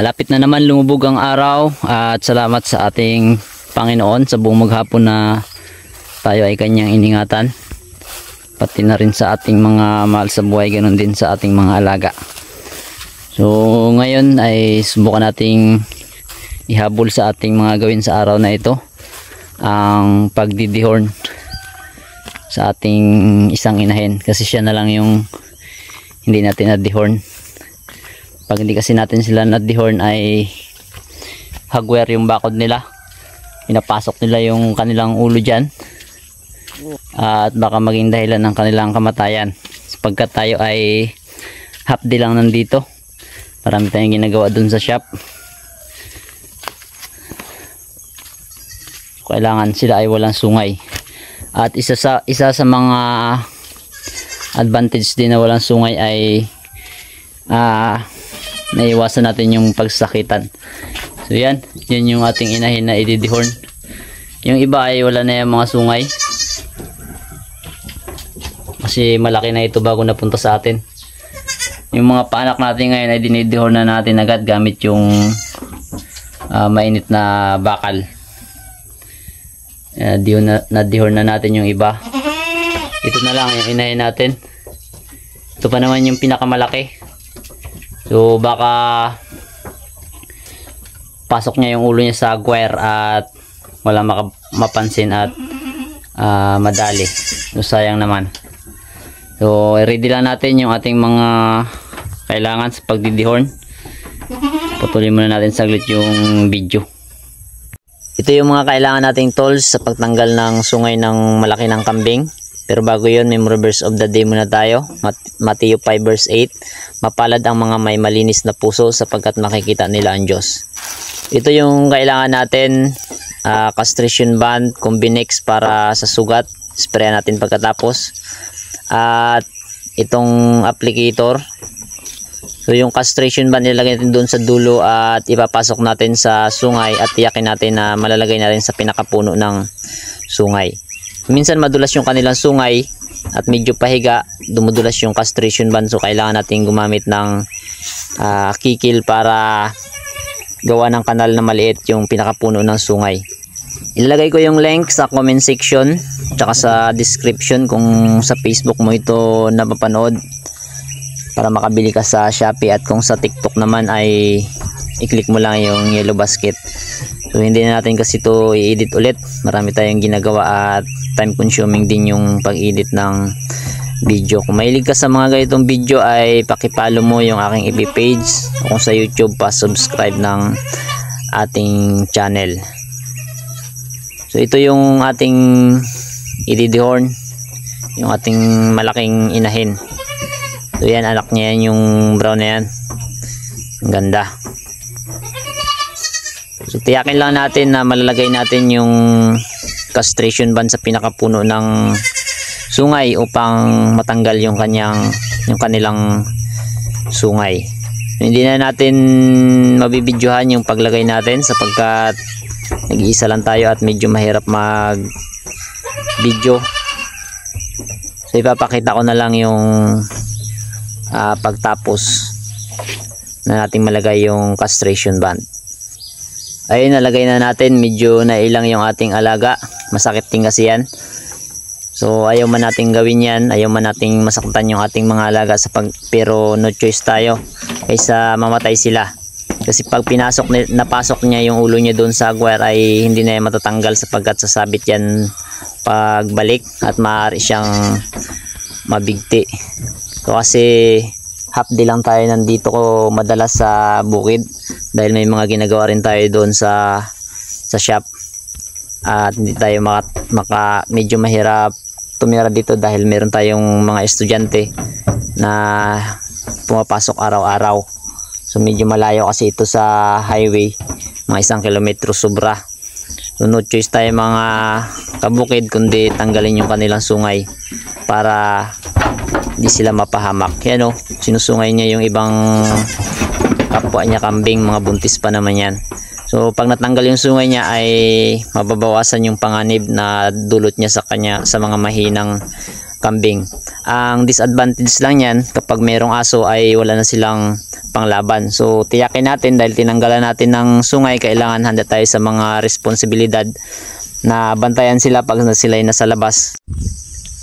Malapit na naman lumubog ang araw at salamat sa ating Panginoon sa buong maghapon na tayo ay kanyang iningatan. Pati na rin sa ating mga mahal sa buhay, ganoon din sa ating mga alaga. So ngayon ay subukan nating ihabol sa ating mga gawin sa araw na ito, ang pagdidihorn sa ating isang inahin, kasi siya na lang yung hindi natin na-dehorn. Pag hindi kasi natin sila na-dehorn ay hagwer yung bakod nila, pinapasok nila yung kanilang ulo dyan at baka maging dahilan ng kanilang kamatayan, sapagkat tayo ay half day lang nandito. Marami tayong ginagawa dun sa shop. Kailangan sila ay walang sungay. At isa sa mga advantage din na walang sungay ay naiwasan natin yung pagsakitan. So yan yung ating inahin na i-dehorn. Yung iba ay wala na yung mga sungay, kasi malaki na ito bago napunta sa atin. Yung mga paanak natin ngayon ay dinidehorn na natin agad gamit yung mainit na bakal. Na-dehorn na natin yung iba. Ito na lang yung inahin natin. Ito pa naman yung pinakamalaki. So baka pasok niya yung ulo niya sa guwer at wala mapansin at madali. So sayang naman. So ready lang natin yung ating mga kailangan sa pagdidehorn. Patuloy muna natin saglit yung video. Ito yung mga kailangan nating tools sa pagtanggal ng sungay ng malaki ng kambing. Pero bago yun, may verse of the day muna tayo. Matthew 5 verse 8. Mapalad ang mga may malinis na puso sapagkat makikita nila ang Diyos. Ito yung kailangan natin. Castration band, Combinex para sa sugat. Sprayan natin pagkatapos. At itong applicator. So yung castration band nilagay natin doon sa dulo at ipapasok natin sa sungay at tiyakin natin na malalagay natin sa pinakapuno ng sungay. Minsan madulas yung kanilang sungay at medyo pahiga, dumudulas yung castration band, so kailangan natin gumamit ng kikil para gawa ng kanal na maliit yung pinakapuno ng sungay. Ilalagay ko yung link sa comment section tsaka sa description kung sa Facebook mo ito napapanood, para makabili ka sa Shopee, at kung sa TikTok naman ay i-click mo lang yung yellow basket. So hindi na natin kasi ito i-edit ulit, marami tayong ginagawa at time consuming din yung pag-edit ng video. Kung mahilig ka sa mga ganitong video ay pakipollow mo yung aking FB page, o kung sa YouTube pa subscribe ng ating channel. So ito yung ating i-dehorn, yung ating malaking inahin. So yan, anak niya yan, yung brown na yan. Ang ganda. So tiyakin lang natin na malalagay natin yung castration band sa pinakapuno ng sungay upang matanggal yung kanilang sungay. So, hindi na natin mabibidyohan yung paglagay natin sapagkat nag-iisa lang tayo at medyo mahirap mag video. So ipapakita ko na lang yung pagtapos na natin malagay yung castration band. Ayun, nalagay na natin, medyo nailang yung ating alaga, masakit din kasi yan. So ayaw man natin gawin yan, ayaw man nating masaktan yung ating mga alaga pero no choice tayo kaysa mamatay sila. Kasi pag napasok niya yung ulo niya doon sa guwer ay hindi na yan matatanggal sapagkat sasabit yan pagbalik at maaari siyang mabigti. So kasi half day lang tayo nandito ko madalas sa bukid dahil may mga ginagawa rin tayo doon sa shop at hindi tayo medyo mahirap tumira dito dahil meron tayong mga estudyante na pumapasok araw-araw. So medyo malayo kasi ito sa highway, mga 1 kilometro sobra. So no choice tayo mga kabukid kundi tanggalin yung kanilang sungay para di sila mapahamak. Yan o, sinusungay niya yung ibang kapwa niya kambing, mga buntis pa naman yan. So pag natanggal yung sungay niya ay mababawasan yung panganib na dulot niya sa mga mahinang kambing. Ang disadvantage lang yan kapag mayroong aso ay wala na silang panglaban. So tiyakin natin dahil tinanggalan natin ng sungay, kailangan handa tayo sa mga responsibilidad na bantayan sila pag sila ay nasa labas.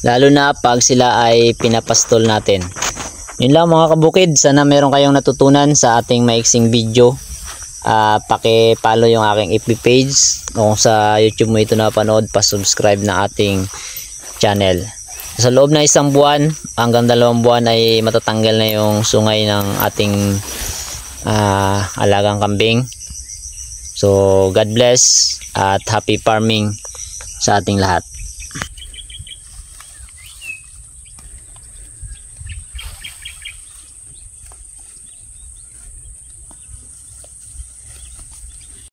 Lalo na pag sila ay pinapastol natin. Yun lang mga kabukid, sana meron kayong natutunan sa ating maiksing video. Paki-follow yung aking FB page. Kung sa YouTube mo ito napanood, pa-subscribe na ating channel. Sa loob ng 1 buwan hanggang 2 buwan ay matatanggal na yung sungay ng ating alagang kambing. So God bless at happy farming sa ating lahat.